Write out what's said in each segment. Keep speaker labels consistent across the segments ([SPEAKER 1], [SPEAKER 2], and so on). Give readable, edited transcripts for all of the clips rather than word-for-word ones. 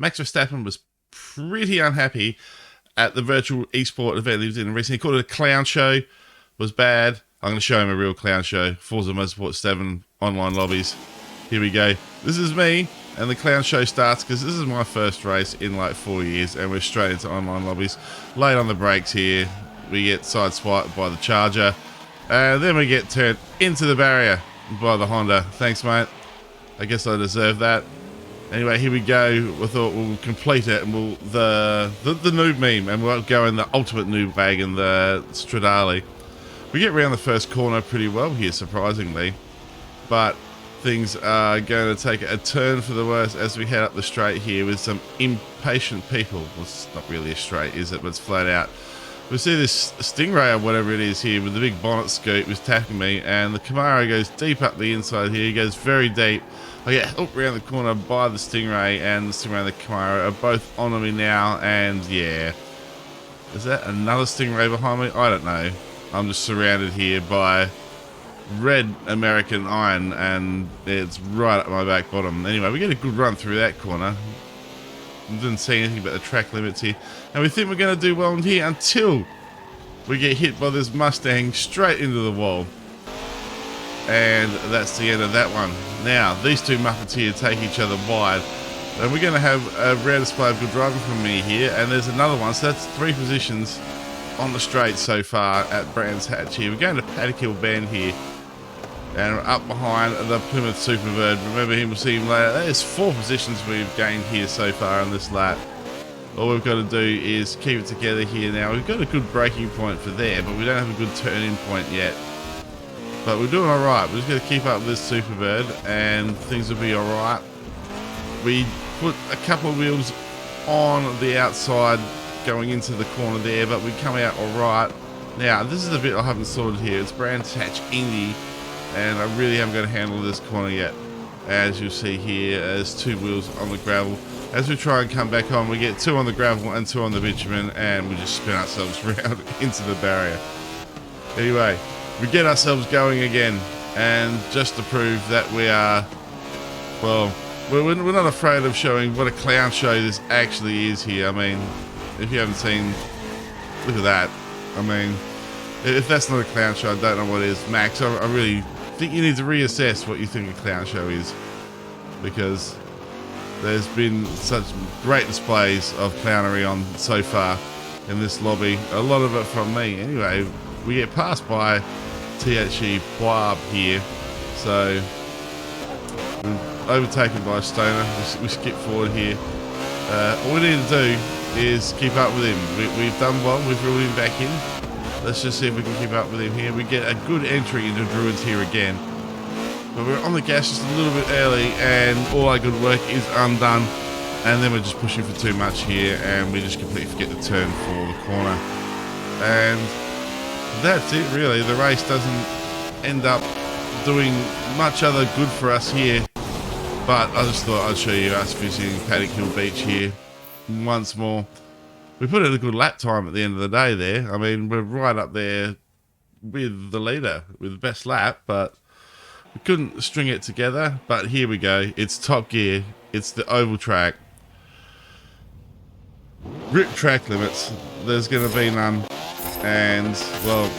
[SPEAKER 1] Max Verstappen was pretty unhappy at the virtual esport event he was in recently. He called it a clown show. Was bad. I'm going to show him a real clown show. Forza Motorsport 7 online lobbies. Here we go. This is me, and the clown show starts because this is my first race in like 4 years, and we're straight into online lobbies. Late on the brakes here. We get sideswiped by the Charger, and then we get turned into the barrier by the Honda. Thanks, mate. I guess I deserve that. Anyway, here we go. We thought we'll complete it, and we'll the noob meme, and we'll go in the ultimate noob wagon, the Stradale. We get around the first corner pretty well here, surprisingly, but things are going to take a turn for the worse as we head up the straight here with some impatient people. Well, it's not really a straight, is it? But it's flat out. We see this Stingray or whatever it is here with the big bonnet scoop was tapping me, and the Camaro goes deep up the inside here. He goes very deep. I get hooked around the corner by the Stingray, and the Stingray and the Camaro are both on me now, and yeah. Is that another Stingray behind me? I don't know. I'm just surrounded here by red American iron, and it's right up my back bottom. Anyway, we get a good run through that corner. Didn't see anything about the track limits here, and we think we're going to do well in here until we get hit by this Mustang straight into the wall, and that's the end of that one. Now these two Muppets here take each other wide, and we're going to have a rare display of good driving from me here, and there's another one. So that's 3 positions on the straight so far at Brands Hatch here. We're going to Paddock Hill Bend here, and we're up behind the Plymouth Superbird. Remember him, we'll see him later. There's 4 positions we've gained here so far on this lap. All we've got to do is keep it together here now. We've got a good braking point for there, but we don't have a good turn-in point yet. But we're doing alright. We're just going to keep up with this Superbird, and things will be alright. We put a couple of wheels on the outside going into the corner there, but we come out alright. Now, this is the bit I haven't sorted here. It's Brands Hatch Indy, and I really haven't got a handle of this corner yet. As you'll see here, there's 2 wheels on the gravel. As we try and come back on, we get 2 on the gravel and 2 on the bitumen, and we just spin ourselves around into the barrier. Anyway, we get ourselves going again, and just to prove that we are, well, we're not afraid of showing what a clown show this actually is here. I mean, if you haven't seen, look at that. I mean, if that's not a clown show, I don't know what is. Max, I really think you need to reassess what you think a clown show is, because there's been such great displays of clownery on so far in this lobby. A lot of it from me. Anyway, we get passed by THE Poib here, so we're overtaken by Stoner. We skip forward here. All we need to do is keep up with him. We've done well. We've ruled him back in. Let's just see if we can keep up with him here. We get a good entry into Druids here again. But we're on the gas just a little bit early, and all our good work is undone. And then we're just pushing for too much here, and we just completely forget to turn for the corner. And that's it, really. The race doesn't end up doing much other good for us here. But I just thought I'd show you us visiting Paddock Hill Beach here once more. We put in a good lap time at the end of the day there. I mean, we're right up there with the leader with the best lap, but we couldn't string it together. But here we go. It's Top Gear. It's the oval track. Rip track limits. There's going to be none. And, well,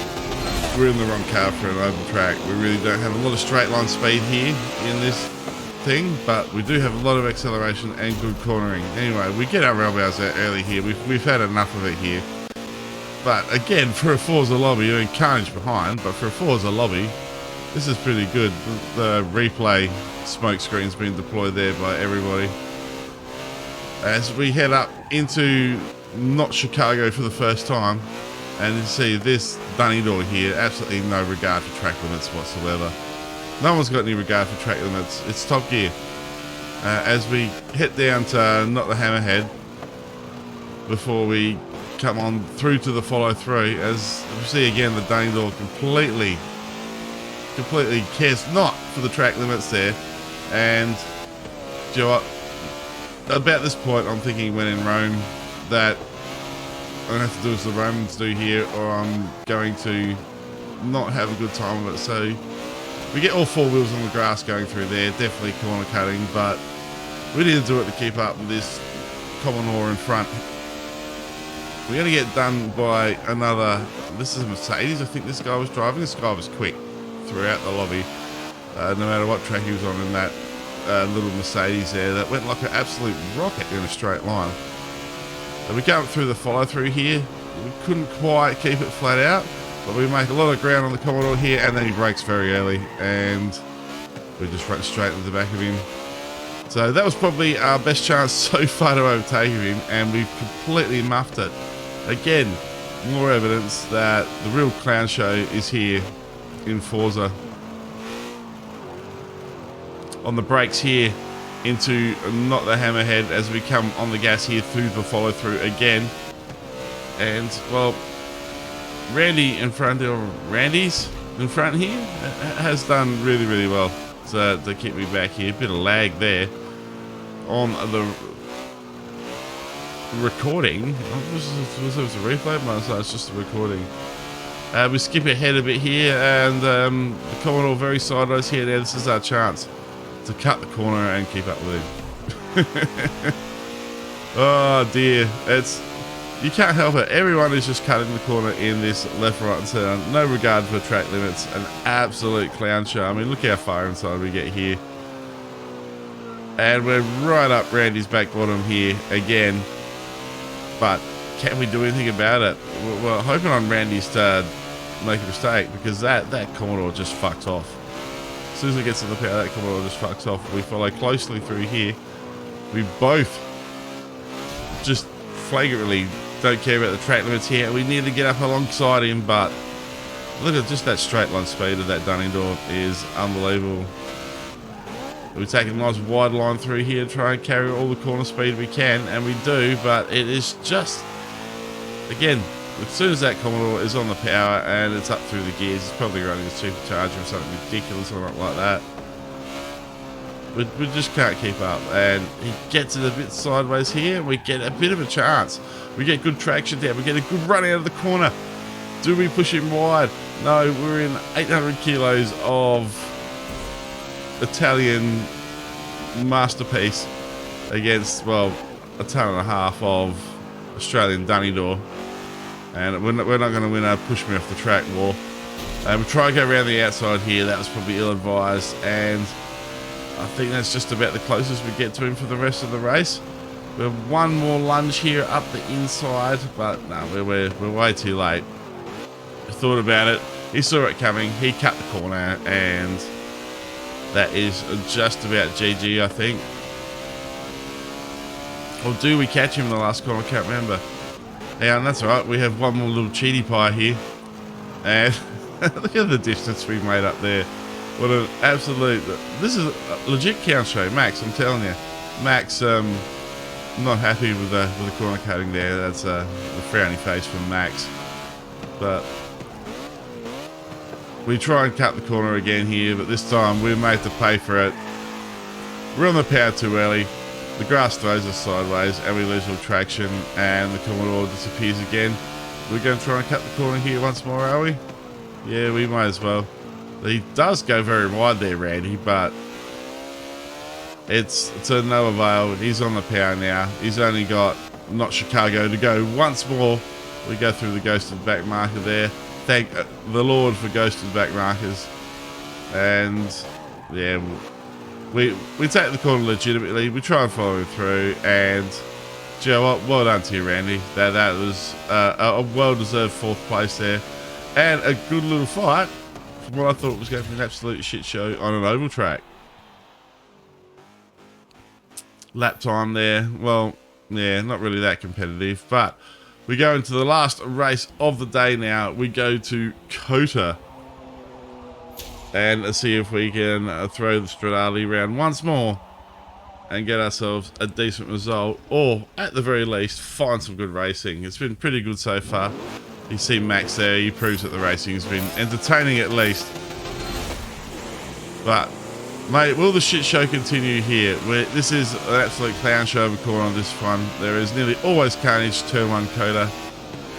[SPEAKER 1] we're in the wrong car for an oval track. We really don't have a lot of straight line speed here in this thing, but we do have a lot of acceleration and good cornering. Anyway, we get our railbars out early here. We've had enough of it here. But again, for a Forza lobby, you're in carnage behind, but for a Forza lobby, this is pretty good. The replay smoke screen's been deployed there by everybody. As we head up into not Chicago for the first time, and you see this dunny door here, absolutely no regard for track limits whatsoever. No one's got any regard for track limits. It's Top Gear. As we head down to not the Hammerhead before we come on through to the follow through, as you see again, the dunny door completely cares not for the track limits there. And do you know what? About this point, I'm thinking when in Rome that I'm going to have to do as the Romans do here, or I'm going to not have a good time of it. So we get all 4 wheels on the grass going through there, definitely corner cutting, but we need to do it to keep up with this Commodore in front. We're going to get done by another. This is a Mercedes. I think this guy was driving. This guy was quick throughout the lobby. No matter what track he was on in that little Mercedes there, that went like an absolute rocket in a straight line. And we go up through the follow through here. We couldn't quite keep it flat out, but we make a lot of ground on the Commodore here, and then he brakes very early, and we just went straight into the back of him. So that was probably our best chance so far to overtake him, and we've completely muffed it. Again, more evidence that the real clown show is here in Forza. On the brakes here into not the hammerhead as we come on the gas here through the follow through again. And well, Randy's in front here has done really well to keep me back here. A bit of lag there on the recording. Was it a replay? No, it's just a recording. We skip ahead a bit here, and the Commodore very sideways here. Now this is our chance to cut the corner and keep up with him. Oh dear, you can't help it. Everyone is just cutting the corner in this left, right and centre. No regard for track limits. An absolute clown show. I mean, look how far inside we get here. And we're right up Randy's back bottom here again. But can we do anything about it? We're hoping on Randy's to make a mistake, because that Commodore just fucks off. As soon as it gets to the power, that Commodore just fucks off. We follow closely through here. We both just flagrantly don't care about the track limits here. We need to get up alongside him, but look at just that straight line speed of that dunning door is unbelievable. We take a nice wide line through here, try and carry all the corner speed we can, and we do, but it is just, again, as soon as that Commodore is on the power and it's up through the gears, it's probably running a supercharger or something ridiculous or something like that. We just can't keep up, and he gets it a bit sideways here, and we get a bit of a chance. We get good traction there, we get a good run out of the corner. Do we push him wide? No, we're in 800 kilos of Italian masterpiece against, well, a ton and a half of Australian dunny door, and we're not going to win our push me off the track war. We try and go around the outside here. That was probably ill-advised, and I think that's just about the closest we get to him for the rest of the race. We have one more lunge here up the inside, but no, we're way too late. We thought about it, he saw it coming, he cut the corner, and that is just about GG, I think. Or do we catch him in the last corner? I can't remember. Yeah, and that's alright. We have one more little cheaty pie here. And look at the distance we made up there. What an absolute... This is a legit count show. Max, I'm telling you. Max, not happy with the corner cutting there. That's the frowny face from Max. But we try and cut the corner again here, but this time we're made to pay for it. We're on the power too early. The grass throws us sideways and we lose all traction, and the Commodore disappears again. We're going to try and cut the corner here once more, are we? Yeah, we might as well. He does go very wide there, Randy, but it's of no avail. He's on the power now. He's only got not Chicago to go once more. We go through the ghosted back marker there. Thank the Lord for ghosted back markers. And yeah, we take the corner legitimately. We try and follow him through, and do you know what? Well done to you, Randy. That was a well-deserved fourth place there, and a good little fight from what I thought was going to be an absolute shit show on an oval track. Lap time there, well, yeah, not really that competitive, but we go into the last race of the day now. We go to Kota and see if we can throw the Stradale around once more and get ourselves a decent result, or at the very least find some good racing. It's been pretty good so far. You see Max there, he proves that the racing has been entertaining at least. But mate, will the shit show continue here? This is an absolute clown show of a corner on this one. There is nearly always carnage, turn one Kota.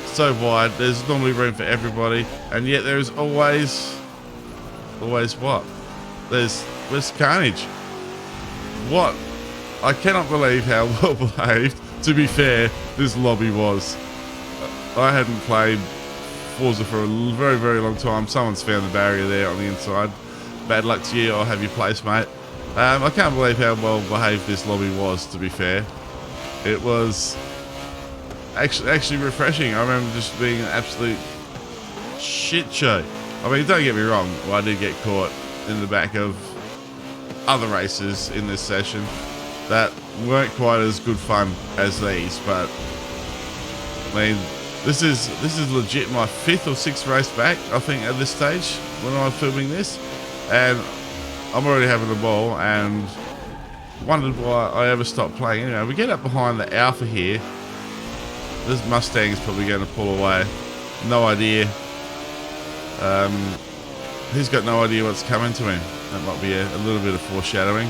[SPEAKER 1] So wide, there's normally room for everybody, and yet there is always what? Where's carnage? What? I cannot believe how well behaved To be fair, this lobby was. I hadn't played Forza for a very, very long time. Someone's found the barrier there on the inside. Bad luck to you. I'll have your place, mate. I can't believe how well behaved this lobby was, to be fair. It was actually refreshing. I remember just being an absolute shit show. I mean, don't get me wrong. I did get caught in the back of other races in this session that weren't quite as good fun as these, but I mean, this is legit my 5th or 6th race back, I think, at this stage when I'm filming this, and I'm already having a ball and wondered why I ever stopped playing. Anyway, we get up behind the Alpha here. This Mustang is probably going to pull away. No idea. He's got no idea what's coming to him. That might be a little bit of foreshadowing.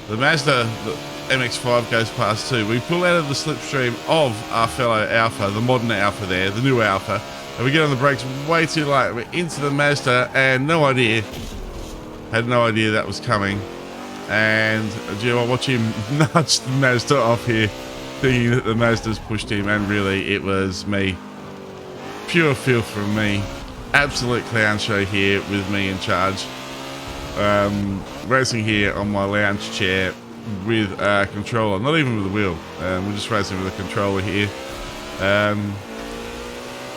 [SPEAKER 1] The Mazda, the MX-5 goes past too. We pull out of the slipstream of our fellow Alpha, the modern Alpha there, the new Alpha, and we get on the brakes way too late. We're into the Mazda and had no idea that was coming. And do you know what? Watch him nudge the Mazda off here, thinking that the Mazda's pushed him, and really it was me. Pure filth from me. Absolute clown show here with me in charge. Racing here on my lounge chair with a controller, not even with a wheel. We're just racing with a controller here.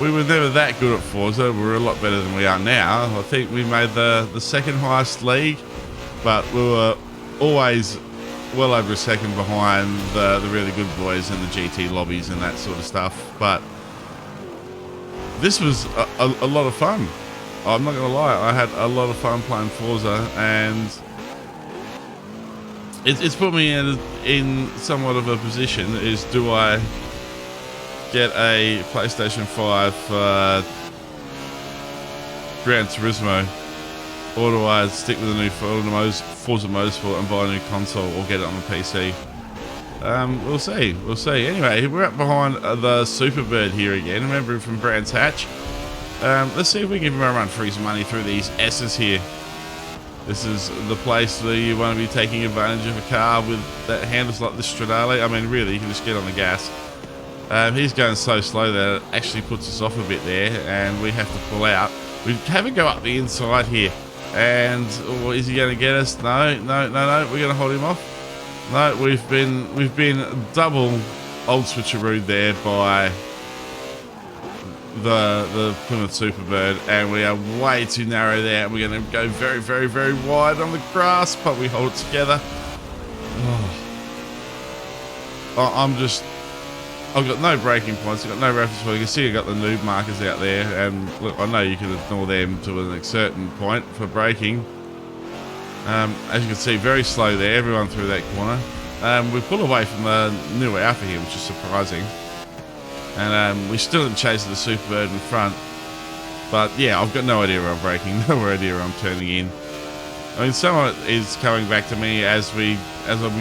[SPEAKER 1] We were never that good at Forza. We're a lot better than we are now. I think we made the second highest league, but we were always well over a second behind the really good boys in the GT lobbies and that sort of stuff. But this was a lot of fun. I'm not going to lie, I had a lot of fun playing Forza, and it's put me in somewhat of a position, is do I get a PlayStation 5 for Gran Turismo, or do I stick with a new Forza Motorsport and buy a new console, or get it on the PC? We'll see. Anyway, we're up behind the Superbird here again. Remember him from Brands Hatch. Let's see if we can give him a run for his money through these S's here. This is the place where you want to be taking advantage of a car with that handles like the Stradale. I mean, really, you can just get on the gas. He's going so slow that it actually puts us off a bit there, and we have to pull out. We have a go up the inside here, and is he going to get us? No. We're going to hold him off. No, we've been double old switcherooed there by the Plymouth Superbird, and we are way too narrow there. We're going to go very, very, very wide on the grass, but we hold it together. I've got no braking points. I've got no reference point. You can see I've got the noob markers out there, and look, I know you can ignore them to a certain point for braking. As you can see, very slow there, everyone through that corner. We pull away from the new Alpha here, which is surprising. And we still in chase of the Superbird in front. But yeah, I've got no idea where I'm braking, no idea where I'm turning in. I mean, some of it is coming back to me as we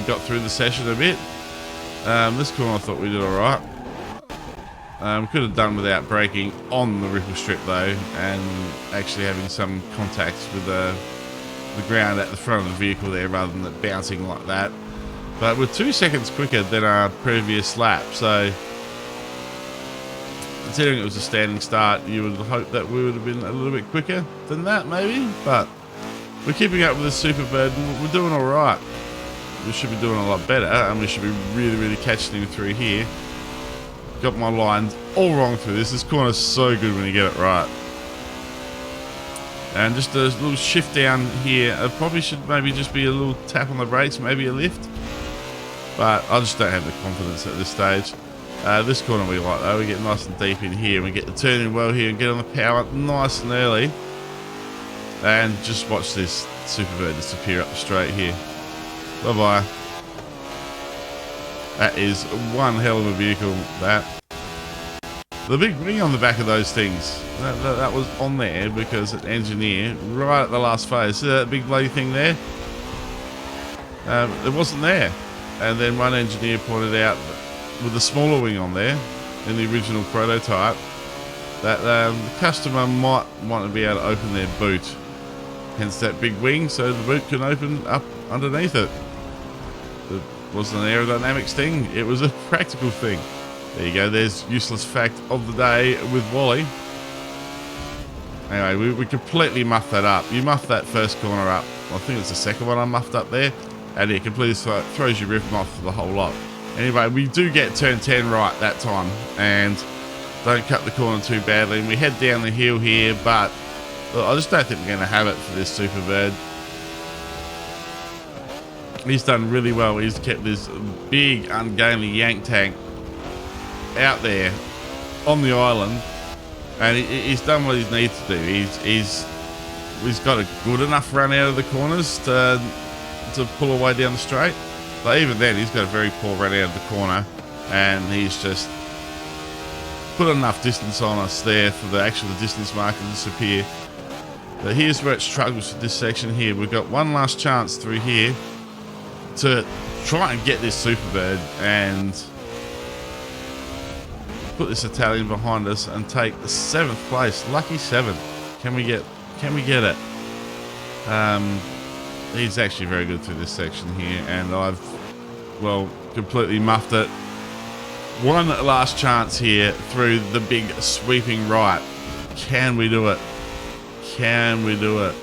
[SPEAKER 1] got through the session a bit. This corner I thought we did alright. We could have done without braking on the ripple strip though, and actually having some contact with the ground at the front of the vehicle there rather than it bouncing like that. But we're 2 seconds quicker than our previous lap, so considering it was a standing start, you would hope that we would have been a little bit quicker than that maybe, but we're keeping up with the Superbird and we're doing alright. We should be doing a lot better, and we should be really, really catching him through here. Got my lines all wrong through this. This corner's so good when you get it right. And just a little shift down here. It probably should maybe just be a little tap on the brakes, maybe a lift. But I just don't have the confidence at this stage. This corner we like though. We get nice and deep in here. We get the turning well here and get on the power nice and early. And just watch this Superbird disappear up the straight here. Bye-bye. That is one hell of a vehicle, that. The big ring on the back of those things, that was on there because an engineer, right at the last phase, see that big bloody thing there? It wasn't there. And then one engineer pointed out with the smaller wing on there, in the original prototype, that the customer might want to be able to open their boot. Hence that big wing, so the boot can open up underneath it. The wasn't an aerodynamics thing, it was a practical thing. There you go, there's useless fact of the day with Wally. Anyway, we completely muffed that up. You muffed that first corner up. I think it's the second one I muffed up there. And it completely throws your rhythm off for the whole lot. Anyway, we do get turn 10 right that time. And don't cut the corner too badly. And we head down the hill here, but look, I just don't think we're going to have it for this Superbird. He's done really well. He's kept this big, ungainly yank tank out there on the island. And he's done what he needs to do. He's got a good enough run out of the corners to pull away down the straight. But even then, he's got a very poor run out of the corner. And he's just put enough distance on us there for the distance marker to disappear. But here's where it struggles for this section here. We've got one last chance through here to try and get this Superbird and put this Italian behind us and take the 7th place. Lucky 7. Can we get it? He's actually very good through this section here, and I've, well, completely muffed it. One last chance here through the big sweeping right. Can we do it? Can we do it?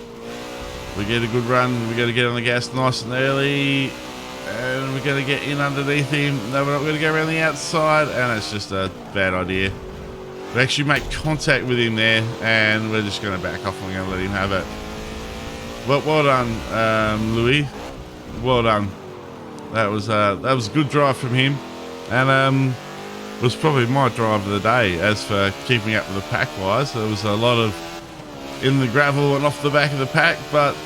[SPEAKER 1] We get a good run. We got to get on the gas nice and early. And we're going to get in underneath him. No, we're not going to go around the outside. And it's just a bad idea. We actually make contact with him there. And we're just going to back off and we're going to let him have it. Well done, Louis. Well done. That was a good drive from him. And was probably my drive of the day. As for keeping up with the pack-wise, there was a lot of in the gravel and off the back of the pack. But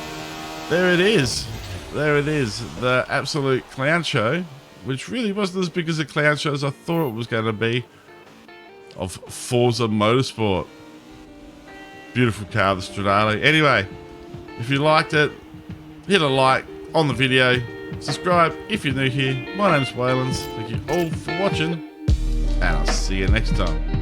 [SPEAKER 1] there it is. There it is, the absolute clown show, which really wasn't as big as a clown show as I thought it was going to be, of Forza Motorsport. Beautiful car, the Stradale. Anyway, if you liked it, hit a like on the video, subscribe if you're new here. My name's Waylens. Thank you all for watching, and I'll see you next time.